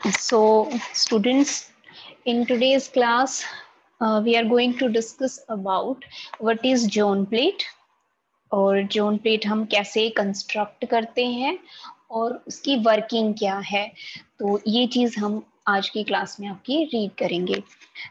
So, students, in today's class, we are going to discuss about what is zone plate और zone plate हम कैसे construct करते हैं और उसकी वर्किंग क्या है। तो ये चीज़ हम आज की क्लास में आपकी रीड करेंगे।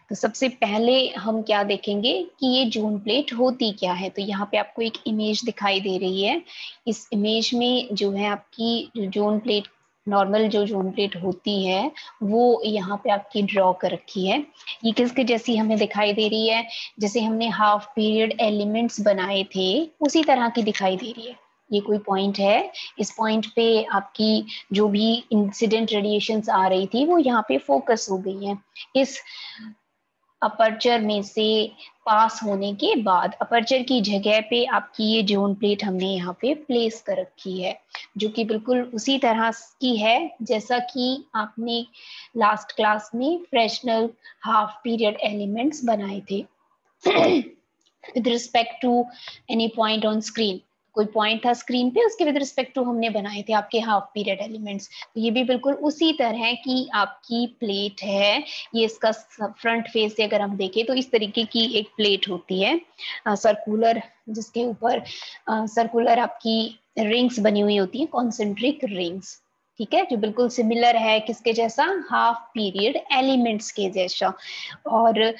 तो सबसे पहले हम क्या देखेंगे कि ये जोन प्लेट होती क्या है। तो यहाँ पे आपको एक इमेज दिखाई दे रही है। इस इमेज में जो है आपकी जोन प्लेट, नॉर्मल जो जोन प्लेट होती है वो यहाँ पे आपकी ड्रॉ कर रखी है। ये किसके जैसी हमें दिखाई दे रही है, जैसे हमने हाफ पीरियड एलिमेंट्स बनाए थे उसी तरह की दिखाई दे रही है। ये कोई पॉइंट है, इस पॉइंट पे आपकी जो भी इंसिडेंट रेडिएशंस आ रही थी वो यहाँ पे फोकस हो गई है। इस अपर्चर में से पास होने के बाद अपर्चर की जगह पे आपकी ये जोन प्लेट हमने यहाँ पे प्लेस कर रखी है, जो कि बिल्कुल उसी तरह की है जैसा कि आपने लास्ट क्लास में फ्रेशनल हाफ पीरियड एलिमेंट्स बनाए थे। With respect to any point on screen, कोई पॉइंट था स्क्रीन पे, उसके विद रिस्पेक्ट टू हमने बनाए थे आपके हाफ पीरियड एलिमेंट्स। तो ये भी बिल्कुल उसी तरह की आपकी प्लेट है। ये इसका फ्रंट फेस से अगर हम देखें तो इस तरीके की एक प्लेट होती है सर्कुलर, जिसके ऊपर सर्कुलर आपकी रिंग्स बनी हुई होती है, कॉन्सेंट्रिक रिंग्स। ठीक है, जो बिल्कुल सिमिलर है किसके जैसा, हाफ पीरियड एलिमेंट्स के जैसा। और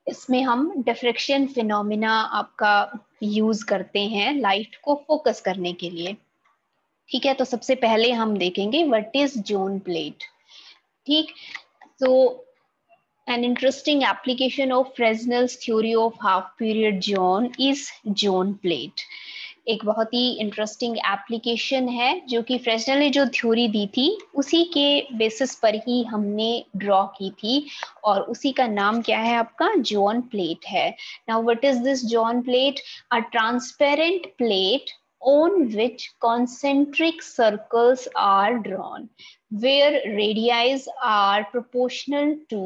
इसमें हम डिफ्रैक्शन फिनोमिना आपका यूज करते हैं लाइट को फोकस करने के लिए। ठीक है, तो सबसे पहले हम देखेंगे व्हाट इज जोन प्लेट। ठीक, तो an interesting application of Fresnel's theory of half period zone is zone plate। एक बहुत ही इंटरेस्टिंग एप्लीकेशन है जो कि फ्रेस्नेल ने जो थ्योरी दी थी उसी के बेसिस पर ही हमने ड्रॉ की थी, और उसी का नाम क्या है आपका, जोन प्लेट है। Now what is this zone plate? A transparent plate on which concentric circles are drawn, where radii are proportional to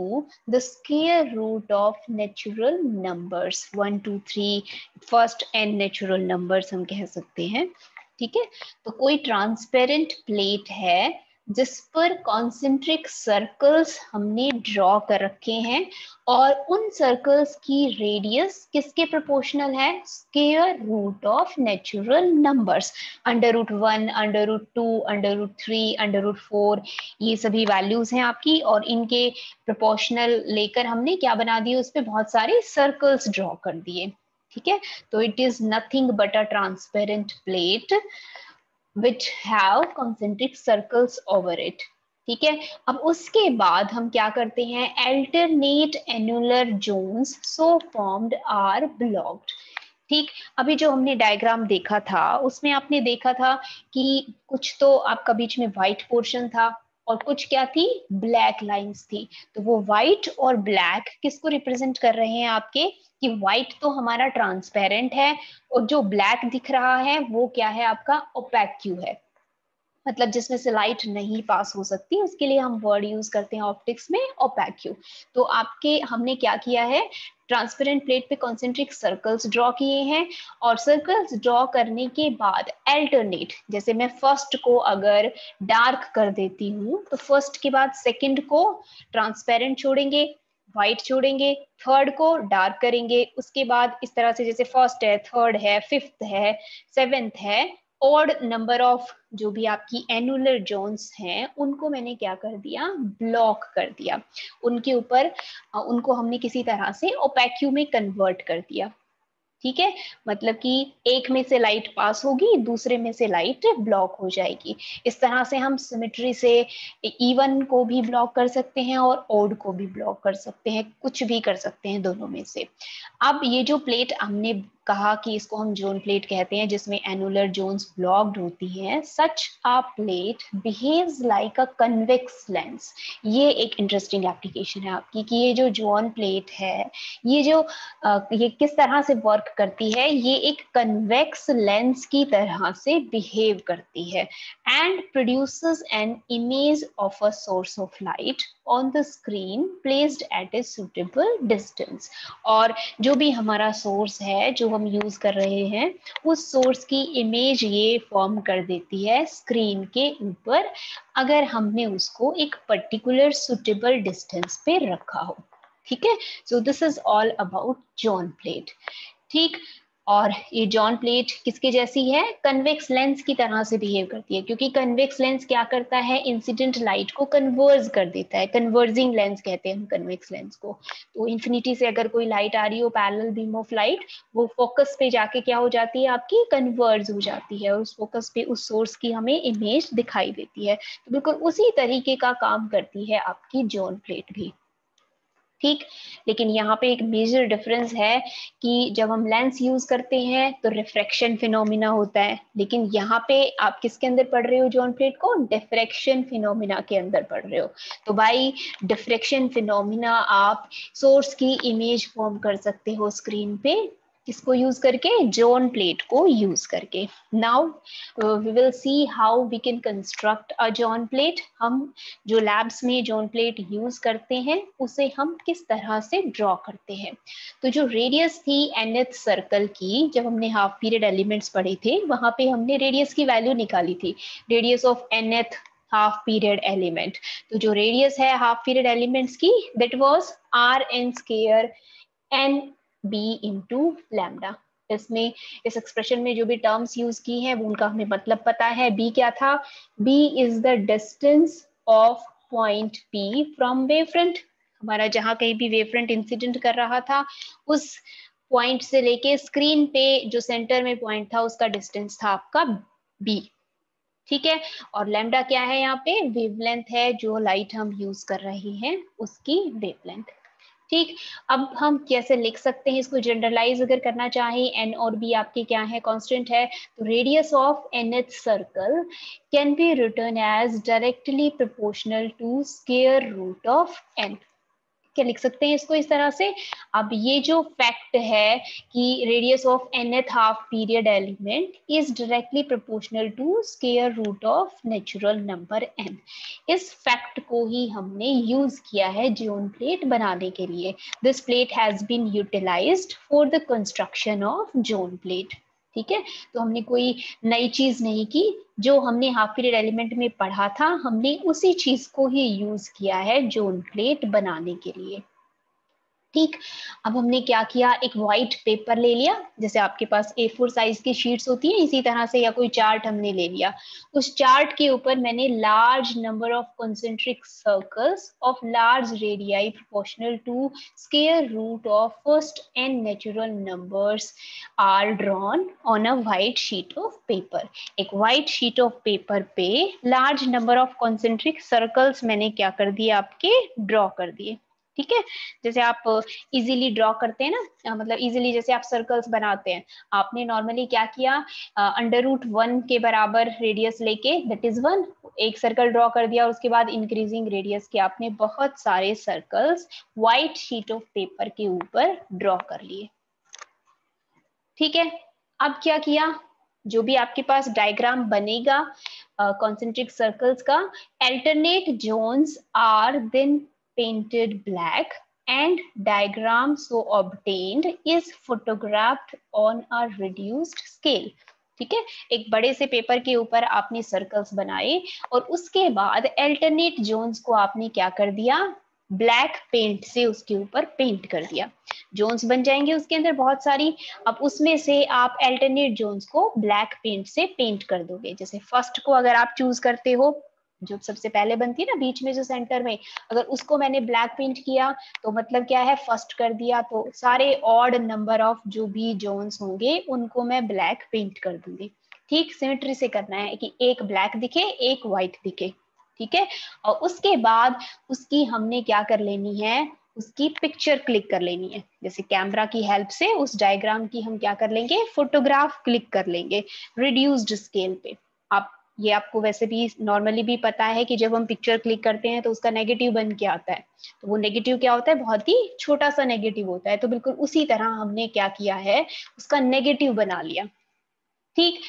the square root of natural numbers 1 2 3, first n natural numbers हम कह सकते हैं। ठीक है, तो कोई transparent plate है जिस पर कॉन्सेंट्रिक सर्कल्स हमने ड्रॉ कर रखे हैं, और उन सर्कल्स की रेडियस किसके प्रोपोर्शनल है, square root of natural numbers, √1, √2, √3, √4, ये सभी वैल्यूज हैं आपकी, और इनके प्रोपोर्शनल लेकर हमने क्या बना दिए, उस पर बहुत सारे सर्कल्स ड्रॉ कर दिए। ठीक है, तो it is nothing but a transparent plate which have concentric circles over it। ठीक है, अब उसके बाद हम क्या करते हैं, alternate annular zones so formed are blocked। ठीक, अभी जो हमने डायग्राम देखा था उसमें आपने देखा था कि कुछ तो आपका बीच में व्हाइट पोर्शन था और कुछ क्या थी, ब्लैक लाइंस थी। तो वो व्हाइट और ब्लैक किसको रिप्रेजेंट कर रहे हैं आपके, कि व्हाइट तो हमारा ट्रांसपेरेंट है और जो ब्लैक दिख रहा है वो क्या है आपका, ओपेक्यू है, मतलब जिसमें से लाइट नहीं पास हो सकती, उसके लिए हम वर्ड यूज करते हैं ऑप्टिक्स में, ओपेक्यू। तो आपके हमने क्या किया है, ट्रांसपेरेंट प्लेट पे कॉन्सेंट्रिक सर्कल्स ड्रॉ किए हैं, और सर्कल्स ड्रॉ करने के बाद अल्टरनेट, जैसे मैं फर्स्ट को अगर डार्क कर देती हूँ तो फर्स्ट के बाद सेकंड को ट्रांसपेरेंट छोड़ेंगे, व्हाइट छोड़ेंगे, थर्ड को डार्क करेंगे, उसके बाद इस तरह से जैसे फर्स्ट है, थर्ड है, फिफ्थ है, सेवेंथ है, ऑड नंबर ऑफ जो भी आपकी एनुलर जोन्स हैं उनको मैंने क्या कर दिया, ब्लॉक कर दिया, उनके ऊपर उनको हमने किसी तरह से ओपेक्यू में कन्वर्ट कर दिया। ठीक है, मतलब कि एक में से लाइट पास होगी, दूसरे में से लाइट ब्लॉक हो जाएगी। इस तरह से हम सिमेट्री से इवन को भी ब्लॉक कर सकते हैं और ओड को भी ब्लॉक कर सकते हैं, कुछ भी कर सकते हैं दोनों में से। अब ये जो प्लेट हमने कहा कि इसको हम जोन प्लेट कहते हैं जिसमें एनुलर जोन्स ब्लॉक्ड होती हैं, such a plate behaves like a convex lens. ये एक इंटरेस्टिंग एप्लीकेशन है आपकी कि ये जो जोन प्लेट है, ये किस तरह से वर्क करती है, ये एक कन्वेक्स लेंस की तरह से बिहेव करती है, and produces an image of a source of light on the screen placed at a suitable distance. और जो भी हमारा सोर्स है जो हम यूज कर रहे हैं उस सोर्स की इमेज ये फॉर्म कर देती है स्क्रीन के ऊपर, अगर हमने उसको एक पर्टिकुलर सुटेबल डिस्टेंस पे रखा हो। ठीक है, so this is all about John plate. ठीक, और ये जॉन प्लेट किसके जैसी है, कन्वेक्स लेंस की तरह से बिहेव करती है, क्योंकि कन्वेक्स लेंस क्या करता है, इंसिडेंट लाइट को कन्वर्ज कर देता है, कन्वर्जिंग लेंस कहते हैं हम कन्वेक्स लेंस को। तो इंफिनिटी से अगर कोई लाइट आ रही हो, पैरेलल बीम ऑफ लाइट, वो फोकस पे जाके क्या हो जाती है, आपकी कन्वर्ज हो जाती है, और उस फोकस पे उस सोर्स की हमें इमेज दिखाई देती है। तो बिल्कुल उसी तरीके का काम करती है आपकी जॉन प्लेट भी। ठीक, लेकिन यहाँ पे एक मेजर डिफरेंस है कि जब हम लेंस यूज करते हैं तो रिफ्रैक्शन फिनोमिना होता है, लेकिन यहाँ पे आप किसके अंदर पढ़ रहे हो जॉन प्लेट को, डिफ्रैक्शन फिनोमिना के अंदर पढ़ रहे हो। तो बाई डिफ्रैक्शन फिनोमिना आप सोर्स की इमेज फॉर्म कर सकते हो स्क्रीन पे, किसको यूज करके, जॉन प्लेट को यूज करके। Now we will see how we can construct a zone plate. हम जो लैब्स में जॉन प्लेट यूज करते हैं उसे हम किस तरह से ड्रॉ करते हैं। तो जो रेडियस थी nth सर्कल की, जब हमने हाफ पीरियड एलिमेंट्स पढ़े थे वहां पे हमने रेडियस की वैल्यू निकाली थी, radius of nth half period element. तो जो रेडियस है हाफ पीरियड एलिमेंट्स की, that was r(n)² n b into lambda. इसमें इस एक्सप्रेशन में जो भी टर्म्स यूज की हैं वो उनका हमें मतलब पता है। b क्या था, b is the distance of point p from wave front. हमारा जहां कहीं भी वेव फ्रंट इंसिडेंट कर रहा था उस पॉइंट से लेके स्क्रीन पे जो सेंटर में पॉइंट था उसका डिस्टेंस था आपका b। ठीक है, और लैम्डा क्या है, यहाँ पे वेवलेंथ है जो लाइट हम यूज कर रहे हैं उसकी वेवलेंथ। ठीक, अब हम कैसे लिख सकते हैं इसको, जनरलाइज अगर करना चाहें, एन और बी आपके क्या है, कांस्टेंट है, तो radius of nth circle can be written as directly proportional to square root of n। क्या लिख सकते हैं इसको इस तरह से। अब ये जो फैक्ट है कि radius of nth half period element is directly proportional to square root of natural number n, इस फैक्ट को ही हमने यूज किया है जॉन प्लेट बनाने के लिए। This plate has been utilised for the construction of zone plate. ठीक है, तो हमने कोई नई चीज नहीं की, जो हमने हाफ पीरियड एलिमेंट में पढ़ा था हमने उसी चीज को ही यूज किया है जॉन प्लेट बनाने के लिए। ठीक, अब हमने क्या किया, एक व्हाइट पेपर ले लिया, जैसे आपके पास A4 साइज की शीट्स होती है इसी तरह से, या कोई चार्ट हमने ले लिया। उस चार्ट के ऊपर मैंने large number of concentric circles of large radii proportional to square root of first n natural numbers are drawn on a white sheet of paper. एक व्हाइट शीट ऑफ पेपर पे large number of concentric circles मैंने क्या कर दिए, आपके draw कर दिए। ठीक है, जैसे आप इजीली ड्रॉ करते हैं ना, मतलब इजीली जैसे आप सर्कल्स बनाते हैं, आपने नॉर्मली क्या किया, √1 के बराबर रेडियस लेके, दैट इज 1, एक सर्कल ड्रॉ कर दिया, उसके बाद इंक्रीजिंग रेडियस के आपने बहुत सारे circles white sheet of paper के ऊपर ड्रॉ कर लिए। ठीक है, अब क्या किया, जो भी आपके पास डायग्राम बनेगा concentric circles का, alternate zones are then painted black and diagram so obtained is photographed on a reduced scale। ठीक है, एक बड़े से पेपर के ऊपर आपने सर्कल्स बनाए और उसके बाद अल्टरनेट जोन्स को आपने क्या कर दिया, ब्लैक पेंट से उसके ऊपर पेंट कर दिया। जोन्स बन जाएंगे उसके अंदर बहुत सारी, अब उसमें से आप अल्टरनेट जोन्स को ब्लैक पेंट से पेंट कर दोगे। जैसे फर्स्ट को अगर आप चूज करते हो, जो सबसे पहले बनती है ना बीच में जो सेंटर में, अगर उसको मैंने ब्लैक पेंट किया तो मतलब क्या है, फर्स्ट कर दिया तो सारे ऑड नंबर ऑफ जो भी जोन्स होंगे उनको मैं ब्लैक पेंट कर दूंगी। ठीक, सिमेट्री से करना है कि एक ब्लैक दिखे एक व्हाइट दिखे। ठीक है, और उसके बाद उसकी हमने क्या कर लेनी है, उसकी पिक्चर क्लिक कर लेनी है। जैसे कैमरा की हेल्प से उस डायग्राम की हम क्या कर लेंगे, फोटोग्राफ क्लिक कर लेंगे रिड्यूस्ड स्केल पे। आप ये आपको वैसे भी नॉर्मली भी पता है कि जब हम पिक्चर क्लिक करते हैं तो उसका नेगेटिव बन के आता है, तो वो नेगेटिव क्या होता है, बहुत ही छोटा सा नेगेटिव होता है। तो बिल्कुल उसी तरह हमने क्या किया है, उसका नेगेटिव बना लिया। ठीक,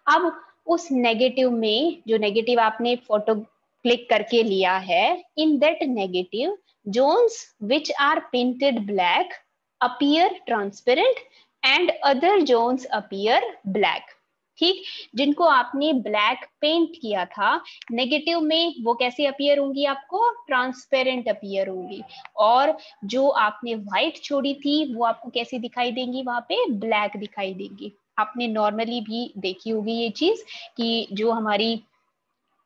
अब उस नेगेटिव में, जो नेगेटिव आपने फोटो क्लिक करके लिया है, in that negative zones which are painted black appear transparent and other zones appear black. ठीक, जिनको आपने ब्लैक पेंट किया था नेगेटिव में, वो कैसे अपीयर होंगी, आपको ट्रांसपेरेंट अपीयर होंगी, और जो आपने व्हाइट छोड़ी थी वो आपको कैसी दिखाई देंगी, वहां पे ब्लैक दिखाई देंगी। आपने नॉर्मली भी देखी होगी ये चीज कि जो हमारी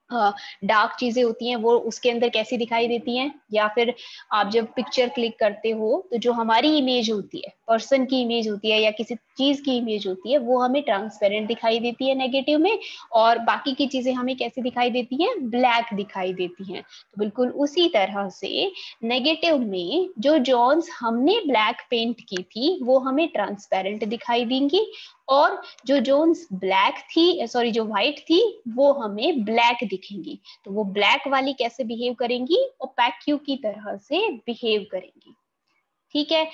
डार्क चीजें होती हैं वो उसके अंदर कैसी दिखाई देती हैं, या फिर आप जब पिक्चर क्लिक करते हो तो जो हमारी इमेज होती है, पर्सन की इमेज होती है या किसी चीज की इमेज होती है, वो हमें ट्रांसपेरेंट दिखाई देती है नेगेटिव में, और बाकी की चीजें हमें कैसी दिखाई देती हैं, ब्लैक दिखाई देती हैं। तो बिल्कुल उसी तरह से नेगेटिव में जो जोन्स हमने ब्लैक पेंट की थी वो हमें ट्रांसपेरेंट दिखाई देंगी, और जो जोन्स ब्लैक थी, सॉरी जो व्हाइट थी, वो हमें ब्लैक दिखेंगी। तो वो ब्लैक वाली कैसे बिहेव करेंगी, ओपेक्यू की तरह से बिहेव करेंगी। ठीक है,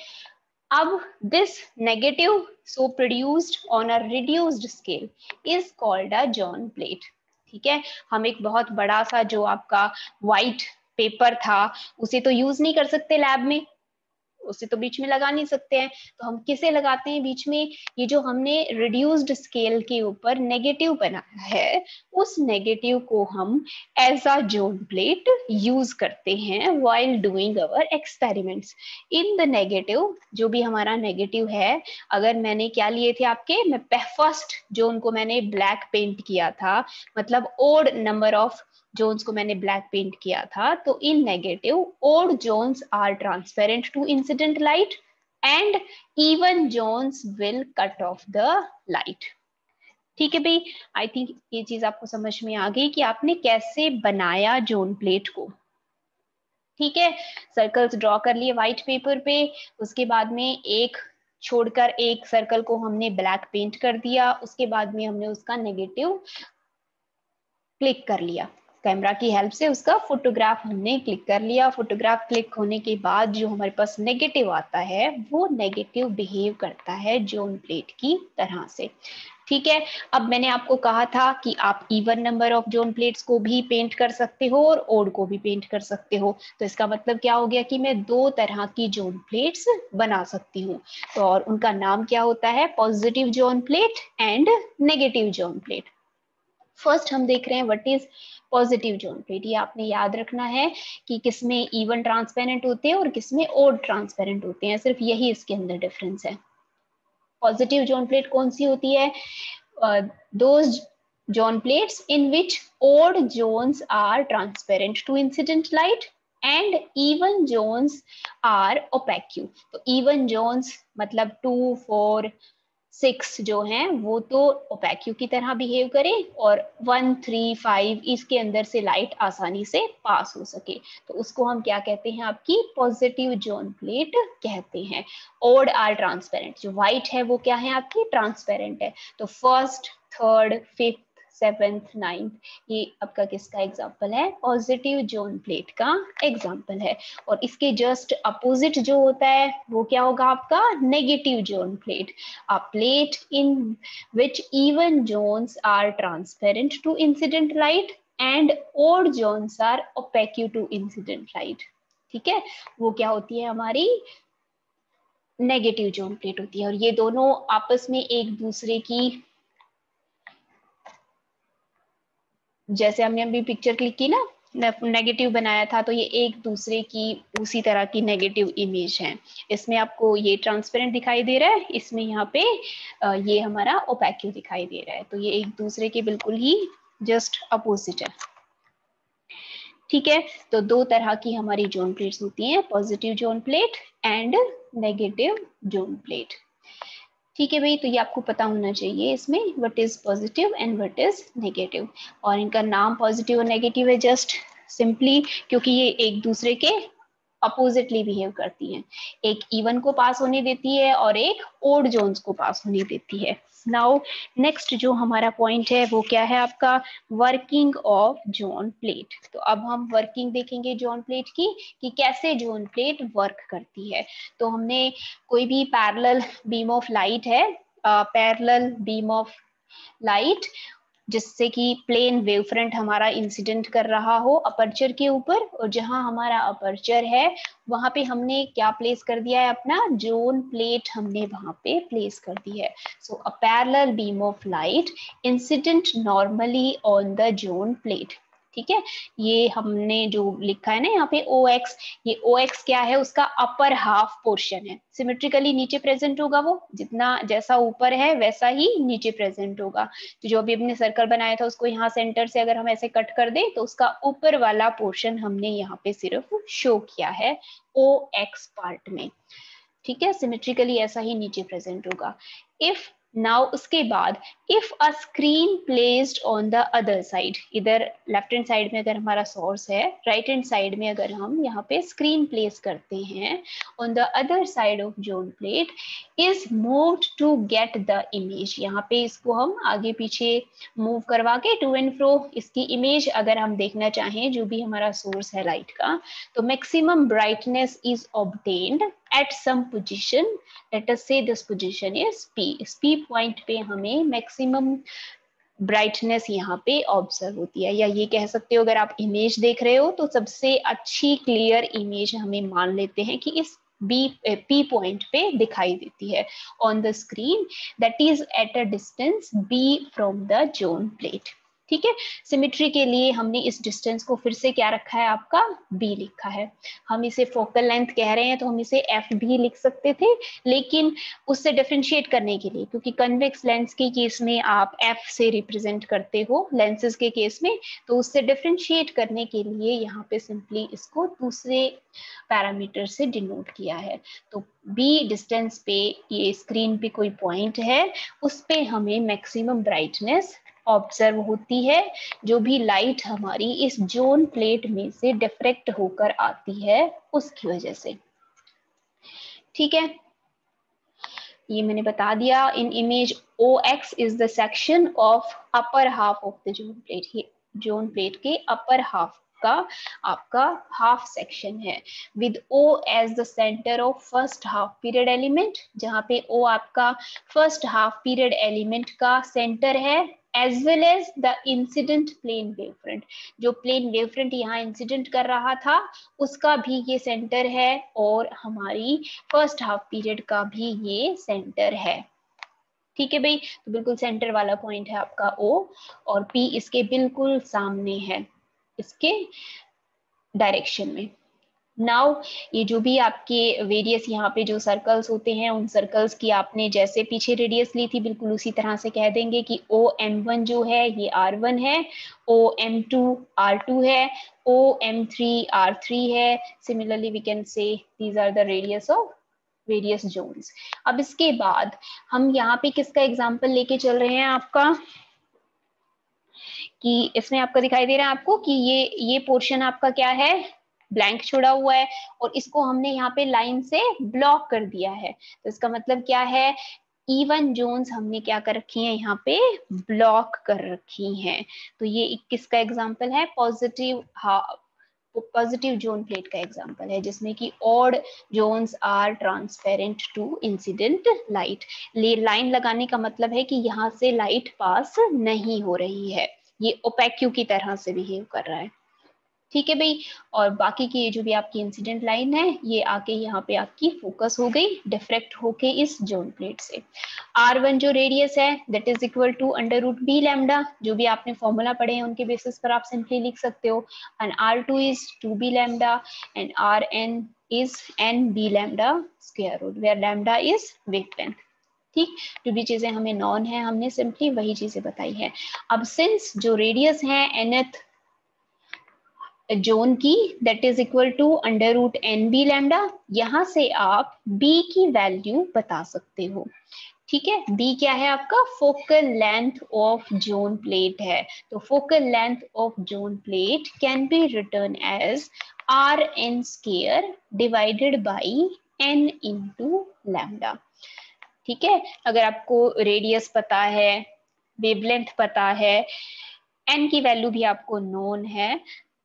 अब this negative so produced on a reduced scale is called a zone plate. ठीक है, हम एक बहुत बड़ा सा जो आपका व्हाइट पेपर था उसे तो यूज नहीं कर सकते लैब में, उसे तो बीच में लगा नहीं सकते हैं, तो हम किसे लगाते हैं बीच में, ये जो हमने रिड्यूस्ड स्केल के ऊपर नेगेटिव बनाया है उस नेगेटिव को हम as a zone plate use करते हैं while doing our experiments. In the negative, जो भी हमारा नेगेटिव है, अगर मैंने क्या लिए थे आपके, मैं फर्स्ट जोन को मैंने ब्लैक पेंट किया था, मतलब ओड नंबर ऑफ जोन्स को मैंने ब्लैक पेंट किया था, तो in negative odd zones are transparent to incident light and even zones will cut off the light. ठीक है भाई, आई थिंक ये चीज आपको समझ में आ गई कि आपने कैसे बनाया जोन प्लेट को। ठीक है, सर्कल्स ड्रॉ कर लिए व्हाइट पेपर पे, उसके बाद में एक छोड़कर एक सर्कल को हमने ब्लैक पेंट कर दिया, उसके बाद में हमने उसका नेगेटिव क्लिक कर लिया, कैमरा की हेल्प से उसका फोटोग्राफ हमने क्लिक कर लिया। फोटोग्राफ क्लिक होने के बाद जो हमारे पास नेगेटिव आता है वो नेगेटिव बिहेव करता है जोन प्लेट की तरह से। ठीक है, अब मैंने आपको कहा था कि आप even number of zone plates को भी पेंट कर सकते हो और ओड को भी पेंट कर सकते हो, तो इसका मतलब क्या हो गया कि मैं दो तरह की जोन प्लेट्स बना सकती हूँ। तो और उनका नाम क्या होता है, positive zone plate and negative zone plate. First हम देख रहे हैं what is positive zone plate. ये आपने याद रखना है कि किसमें इवन ट्रांसपेरेंट होते हैं और किसमें ओड ट्रांसपेरेंट होते हैं, सिर्फ यही इसके अंदर डिफरेंस है। पॉजिटिव जोन प्लेट कौन सी होती है, those zone plates in which odd zones are transparent to incident light and even zones are opaque. तो इवन जोन्स मतलब 2, 4, 6 जो हैं वो तो ओपेक्यू की तरह बिहेव करें, और 1, 3, 5 इसके अंदर से लाइट आसानी से पास हो सके, तो उसको हम क्या कहते हैं, आपकी पॉजिटिव जोन प्लेट कहते हैं। ओड आर ट्रांसपेरेंट, जो व्हाइट है वो क्या है, आपकी ट्रांसपेरेंट है। तो first, third, fifth, seventh, ninth, ये आपका किसका एग्जाम्पल है, पॉजिटिव जोन प्लेट का एग्जाम्पल है। और इसके जस्ट अपोजिट जो होता है वो क्या होगा, आपका negative zone plate, a plate in which even zones are transparent to incident light and odd zones are opaque to incident light। ठीक है, वो क्या होती है, हमारी नेगेटिव जोन प्लेट होती है, और ये दोनों आपस में एक दूसरे की, जैसे हमने अभी पिक्चर क्लिक की ना, नेगेटिव बनाया था, तो ये एक दूसरे की उसी तरह की नेगेटिव इमेज है। इसमें आपको ये ट्रांसपेरेंट दिखाई दे रहा है, इसमें यहाँ पे ये हमारा ओपेक्यू दिखाई दे रहा है, तो ये एक दूसरे के बिल्कुल ही जस्ट अपोजिट है। ठीक है, तो दो तरह की हमारी जोन प्लेट्स होती हैं, positive zone plate and negative zone plate. ठीक है भाई, तो ये आपको पता होना चाहिए इसमें what is positive and what is negative. और इनका नाम पॉजिटिव और नेगेटिव है जस्ट सिंपली क्योंकि ये एक दूसरे के अपोजिटली बिहेव करती हैं, एक इवन को पास होने देती है और एक ओड जोन्स को पास होने देती है। नाउ नेक्स्ट जो हमारा पॉइंट है वो क्या है, आपका वर्किंग ऑफ जोन प्लेट। तो अब हम वर्किंग देखेंगे जोन प्लेट की कि कैसे जोन प्लेट वर्क करती है। तो हमने कोई भी पैरेलल बीम ऑफ लाइट है, पैरेलल बीम ऑफ लाइट जिससे कि प्लेन वेव फ्रंट हमारा इंसिडेंट कर रहा हो अपर्चर के ऊपर, और जहां हमारा अपर्चर है वहां पे हमने क्या प्लेस कर दिया है, अपना जोन प्लेट हमने वहां पे प्लेस कर दी है. So a parallel beam of light incident normally on the zone plate. ठीक है, ये हमने जो लिखा है ना यहाँ पे OX, ये OX क्या है, उसका अपर हाफ पोर्शन है. सिमेट्रिकली नीचे प्रेजेंट होगा, वो जितना जैसा ऊपर है वैसा ही नीचे प्रेजेंट होगा. तो जो भी हमने सर्कल बनाया था उसको यहाँ सेंटर से अगर हम ऐसे कट कर दें तो उसका ऊपर वाला पोर्शन हमने यहाँ पे सिर्फ शो किया है OX पार्ट में. ठीक है, सिमेट्रिकली ऐसा ही नीचे प्रेजेंट होगा. इफ नाउ उसके बाद if a screen placed on the other side, इधर लेफ्ट हैंड साइड में अगर हमारा सोर्स है, राइट हैंड साइड में अगर हम यहाँ पे स्क्रीन प्लेस करते हैं on the other side of zone plate, is moved to get the image. यहाँ पे इसको हम आगे पीछे मूव करवा के टू एंड फ्रो इसकी इमेज अगर हम देखना चाहें, जो भी हमारा सोर्स है लाइट का, तो maximum brightness is obtained at some position. Let us say this position is P. इस P पॉइंट पे हमें मैक्सिमम ब्राइटनेस यहाँ पे ऑब्जर्व होती है, या ये कह सकते हो अगर आप इमेज देख रहे हो तो सबसे अच्छी क्लियर इमेज हमें मान लेते हैं कि इस P पॉइंट पे दिखाई देती है on the screen, that is at a distance B from the zone plate. ठीक है, सिमेट्री के लिए हमने इस डिस्टेंस को फिर से क्या रखा है, आपका B लिखा है. हम इसे फोकल लेंथ कह रहे हैं तो हम इसे F भी लिख सकते थे, लेकिन उससे डिफरेंशिएट करने के लिए, क्योंकि कन्वेक्स लेंस के केस में आप F से रिप्रेजेंट करते हो लेंसेज के केस में, तो उससे डिफरेंशिएट करने के लिए यहाँ पे सिंपली इसको दूसरे पैरामीटर से डिनोट किया है. तो B डिस्टेंस पे ये स्क्रीन पे कोई पॉइंट है, उस पे हमें मैक्सिमम ब्राइटनेस ऑब्जर्व होती है, जो भी लाइट हमारी इस जोन प्लेट में से डिफ्रेक्ट होकर आती है उसकी वजह से. ठीक है, ये मैंने बता दिया. In image OX is the section of upper half of the zone plate. ये जोन प्लेट के अपर हाफ का आपका हाफ सेक्शन है, with O as the centre of first half period element, जहां पे O आपका फर्स्ट हाफ पीरियड एलिमेंट का centre है, as well as the incident plane wavefront. जो प्लेन वेवफ्रंट यहाँ इंसिडेंट कर रहा था उसका भी ये सेंटर है, और हमारी फर्स्ट हाफ पीरियड का भी ये सेंटर है. ठीक है भाई, तो बिल्कुल सेंटर वाला पॉइंट है आपका O, और P इसके बिल्कुल सामने है इसके डायरेक्शन में. नाउ ये जो भी आपके वेरियस यहाँ पे जो सर्कल्स होते हैं, उन सर्कल्स की आपने जैसे पीछे रेडियस ली थी बिल्कुल उसी तरह से कह देंगे कि OM1 जो है ये R1 है, OM2 R2 है, OM3 R3 है. Similarly we can say these are the radius of various zones. अब इसके बाद हम यहाँ पे किसका एग्जाम्पल लेके चल रहे हैं आपका, कि इसमें आपका दिखाई दे रहा है आपको कि ये पोर्शन आपका क्या है, ब्लैंक छोड़ा हुआ है, और इसको हमने यहाँ पे लाइन से ब्लॉक कर दिया है. तो इसका मतलब क्या है, इवन जोन्स हमने क्या कर रखी हैं, यहाँ पे ब्लॉक कर रखी हैं. तो ये किसका एग्जांपल है, पॉजिटिव जोन प्लेट का एग्जांपल है, जिसमें कि odd zones are transparent to incident light. Line लगाने का मतलब है कि यहाँ से लाइट पास नहीं हो रही है, ये ओपेक्यू की तरह से बिहेव कर रहा है. ठीक है भाई, और बाकी की ये जो भी आपकी इंसिडेंट लाइन है ये आके यहाँ पे आपकी फोकस हो गई डिफ्रेक्ट होके इस जोन प्लेट से. R1 जो रेडियस है that is equal to √b lambda, जो भी आपने फॉर्मूला पढ़े हैं उनके बेसिस पर आप सिंपली लिख सकते हो. And R2 is 2b lambda and Rn is nb lambda square root, where lambda is wavelength. ठीक, जो भी चीजें हमें नॉन है हमने सिंपली वही चीजें बताई है. अब सिंस जो रेडियस है nth जोन की that is equal to √nb lambda, यहां से आप b की वैल्यू बता सकते हो. ठीक है, b क्या है आपका, focal length of zone plate है. तो focal length of zone plate can be written as Rn square divided by n into lambda. ठीक है, अगर आपको रेडियस पता है, वेवलेंथ पता है, n की वैल्यू भी आपको नोन है,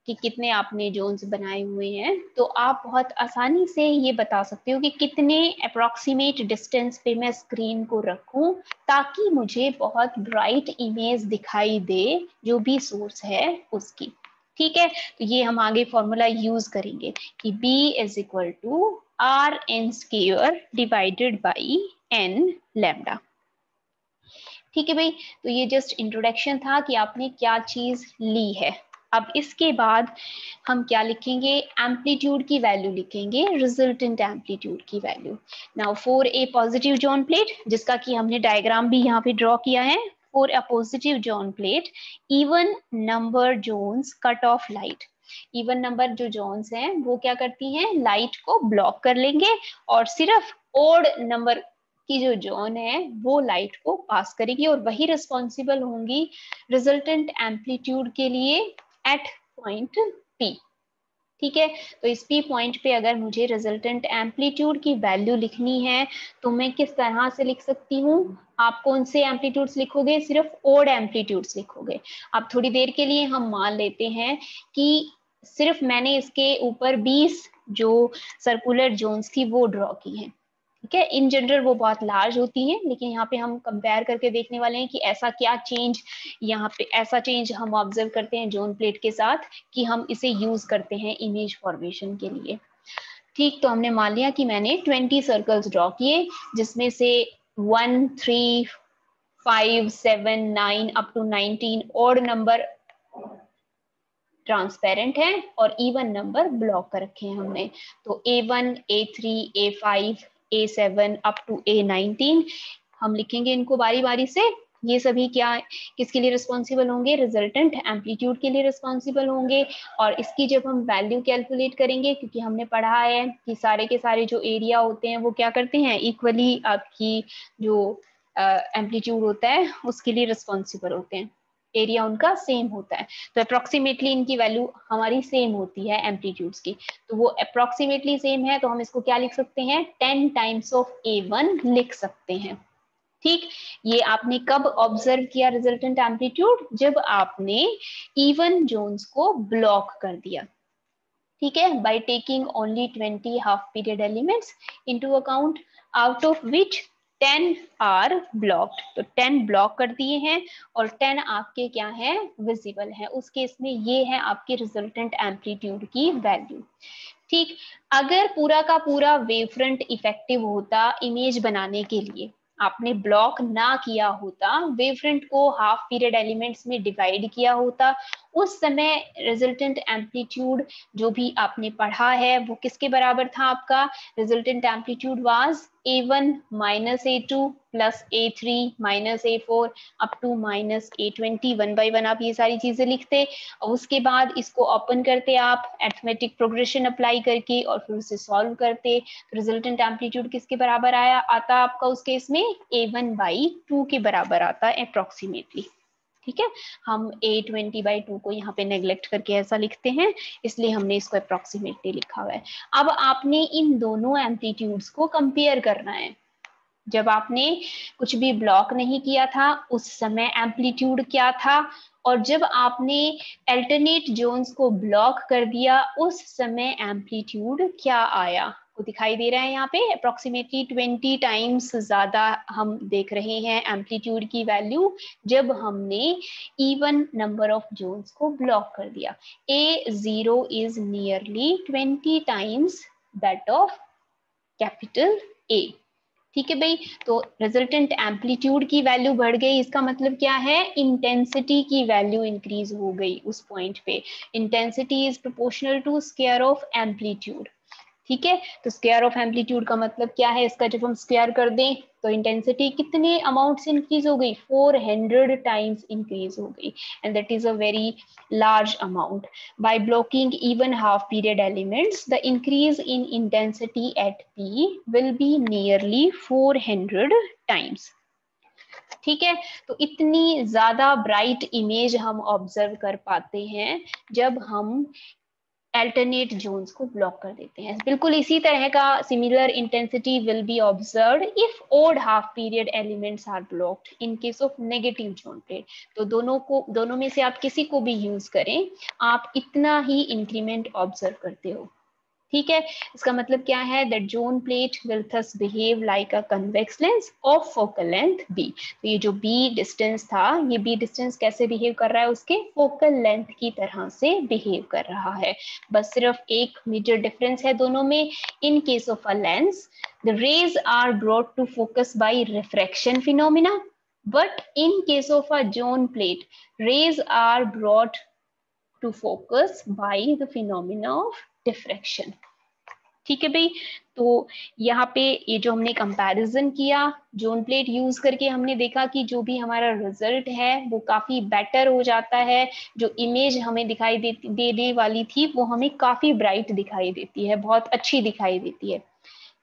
कि कितने आपने जोन्स बनाए हुए हैं, तो आप बहुत आसानी से ये बता सकते हो कि कितने अप्रोक्सीमेट डिस्टेंस पे मैं स्क्रीन को रखूं ताकि मुझे बहुत ब्राइट इमेज दिखाई दे जो भी सोर्स है उसकी। ठीक है, तो ये हम आगे फॉर्मूला यूज करेंगे कि B is equal to RN square divided by N lambda. ठीक है भाई, तो ये जस्ट इंट्रोडक्शन था कि आपने क्या चीज ली है। अब इसके बाद हम क्या लिखेंगे, एम्पलीट्यूड की वैल्यू लिखेंगे, रिजल्टेंट एम्पलीट्यूड की value. Now for a positive zone plate, जिसका कि हमने डायग्राम भी यहाँ पे ड्रॉ किया है, for a positive zone plate even number zones cut off light. Even number जो जोन्स हैं वो क्या करती हैं, लाइट को ब्लॉक कर लेंगे, और सिर्फ ओड नंबर की जो जोन है वो लाइट को पास करेगी, और वही रिस्पॉन्सिबल होंगी रिजल्टेंट एम्पलीट्यूड के लिए एट पॉइंट P। ठीक है, तो इस P पॉइंट पे अगर मुझे रिजल्टेंट एम्पलीट्यूड की वैल्यू लिखनी है तो मैं किस तरह से लिख सकती हूँ, आप कौन से एम्पलीट्यूड्स लिखोगे, सिर्फ ओड एम्पलीट्यूड्स लिखोगे। अब थोड़ी देर के लिए हम मान लेते हैं कि सिर्फ मैंने इसके ऊपर 20 जो सर्कुलर जोन्स थी वो ड्रॉ की हैं। ठीक है, इन जनरल वो बहुत लार्ज होती हैं, लेकिन यहाँ पे हम कंपेयर करके देखने वाले हैं कि ऐसा क्या चेंज, यहाँ पे ऐसा चेंज हम ऑब्जर्व करते हैं जोन प्लेट के साथ कि हम इसे यूज करते हैं इमेज फॉर्मेशन के लिए। ठीक, तो हमने मान लिया कि मैंने 20 सर्कल्स ड्रॉ किए, जिसमें से 1, 3, 5, 7, 9 up to 19 odd number transparent है और इवन नंबर ब्लॉक कर रखे हैं हमने। तो A1, A3, A5, A7 up to A19 हम लिखेंगे इनको बारी बारी से। ये सभी क्या, किसके लिए रिस्पॉन्सिबल होंगे, रिजल्टेंट एम्पलीट्यूड के लिए रिस्पॉन्सिबल होंगे। और इसकी जब हम वैल्यू कैलकुलेट करेंगे, क्योंकि हमने पढ़ा है कि सारे के सारे जो एरिया होते हैं वो क्या करते हैं, इक्वली आपकी जो एम्पलीट्यूड होता है उसके लिए रिस्पॉन्सिबल होते हैं, एरिया उनका सेम होता है। तो अप्रोक्सीमेटली इनकी वैल्यू हमारी सेम होती है एम्पलीट्यूड्स की, तो वो अप्रोक्सीमेटली सेम है, तो हम इसको क्या लिख सकते हैं, 10 टाइम्स ऑफ A1 लिख सकते हैं। ठीक, ये आपने कब ऑब्जर्व किया रिजल्टेंट एम्पलीट्यूड, जब आपने इवन जोन्स को ब्लॉक कर दिया। ठीक है, by taking only 20 half period elements into account, out of which 10 are blocked. तो 10 ब्लॉक कर दिए हैं और 10 आपके क्या है, विजिबल है। उस केस में ये है आपके रिजल्टेंट एम्पलीट्यूड की वैल्यू। ठीक, अगर पूरा का पूरा वेव फ्रंट इफेक्टिव होता इमेज बनाने के लिए, आपने ब्लॉक ना किया होता, वेव फ्रंट को हाफ पीरियड एलिमेंट्स में डिवाइड किया होता, उस समय रिजल्टेंट एम्पलीट्यूड जो भी आपने पढ़ा है वो किसके बराबर था आपका, resultant amplitude was A1 minus A2 plus A3 minus A4 up to minus A20। 1 by 1 आप ये सारी चीजें लिखते और उसके बाद इसको ओपन करते आप अरिथमेटिक प्रोग्रेशन अप्लाई करके और फिर उसे सॉल्व करते। रिजल्टेंट एम्पलीट्यूड किसके बराबर आया आता आपका उस केस में, A1 बाई 2 के बराबर आता है अप्रोक्सीमेटली। ठीक है, हम A20/2 को यहाँ पे नेग्लेक्ट करके ऐसा लिखते हैं, इसलिए हमने इसको अप्रोक्सीमेटली लिखा हुआ है। अब आपने इन दोनों एम्पलीट्यूड्स को कंपेयर करना है। जब आपने कुछ भी ब्लॉक नहीं किया था उस समय एम्पलीट्यूड क्या था, और जब आपने अल्टरनेट जोन्स को ब्लॉक कर दिया उस समय एम्पलीट्यूड क्या आया, वो दिखाई दे रहा है यहाँ पे। अप्रोक्सीमेटली 20 टाइम्स ज्यादा हम देख रहे हैं एम्पलीट्यूड की वैल्यू जब हमने इवन नंबर ऑफ जोन्स को ब्लॉक कर दिया। A0 is nearly 20 times that of capital A। ठीक है भाई, तो रिजल्टेंट एम्पलीट्यूड की वैल्यू बढ़ गई, इसका मतलब क्या है, इंटेंसिटी की वैल्यू इंक्रीज हो गई उस पॉइंट पे। Intensity is proportional to square of amplitude. ठीक है, तो स्क्वायर ऑफ एम्पलीट्यूड का मतलब क्या है, इसका जब हम स्क्वायर कर दें तो इंटेंसिटी कितने अमाउंट से इंक्रीज हो गई, 400 टाइम्स इंक्रीज हो गई, and that is a very large amount. By blocking even half period elements, the increase in intensity at P will be nearly 400 times. ठीक है, तो इतनी ज्यादा ब्राइट इमेज हम ऑब्जर्व कर पाते हैं जब हम अल्टरनेट जोन्स को ब्लॉक कर देते हैं। बिल्कुल इसी तरह का similar intensity will be observed if odd half period elements are blocked in case of negative zone plate. तो दोनों में से आप किसी को भी यूज करें, आप इतना ही इंक्रीमेंट ऑब्जर्व करते हो। ठीक है, इसका मतलब क्या है, that zone plate will thus behave like a convex lens of focal length b। तो ये जो b डिस्टेंस था, ये b डिस्टेंस कैसे बिहेव कर रहा है, उसके फोकल लेंथ की तरह से बिहेव कर रहा है। बस सिर्फ एक मेजर डिफरेंस है दोनों में। In case of a lens the rays are brought to focus by refraction phenomena, but in case of a zone plate rays are brought to focus by the phenomena of diffraction। ठीक है भाई, तो यहाँ पे ये जो हमने comparison किया जोन प्लेट यूज करके, हमने देखा कि जो भी हमारा रिजल्ट है वो काफी बेटर हो जाता है। जो इमेज हमें दिखाई देने वाली थी वो हमें काफी ब्राइट दिखाई देती है, बहुत अच्छी दिखाई देती है।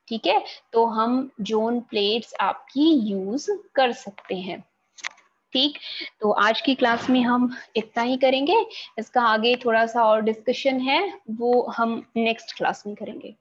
ठीक है, तो हम जोन प्लेट्स आपकी यूज कर सकते हैं। ठीक, तो आज की क्लास में हम इतना ही करेंगे। इसका आगे थोड़ा सा और डिस्कशन है, वो हम नेक्स्ट क्लास में करेंगे।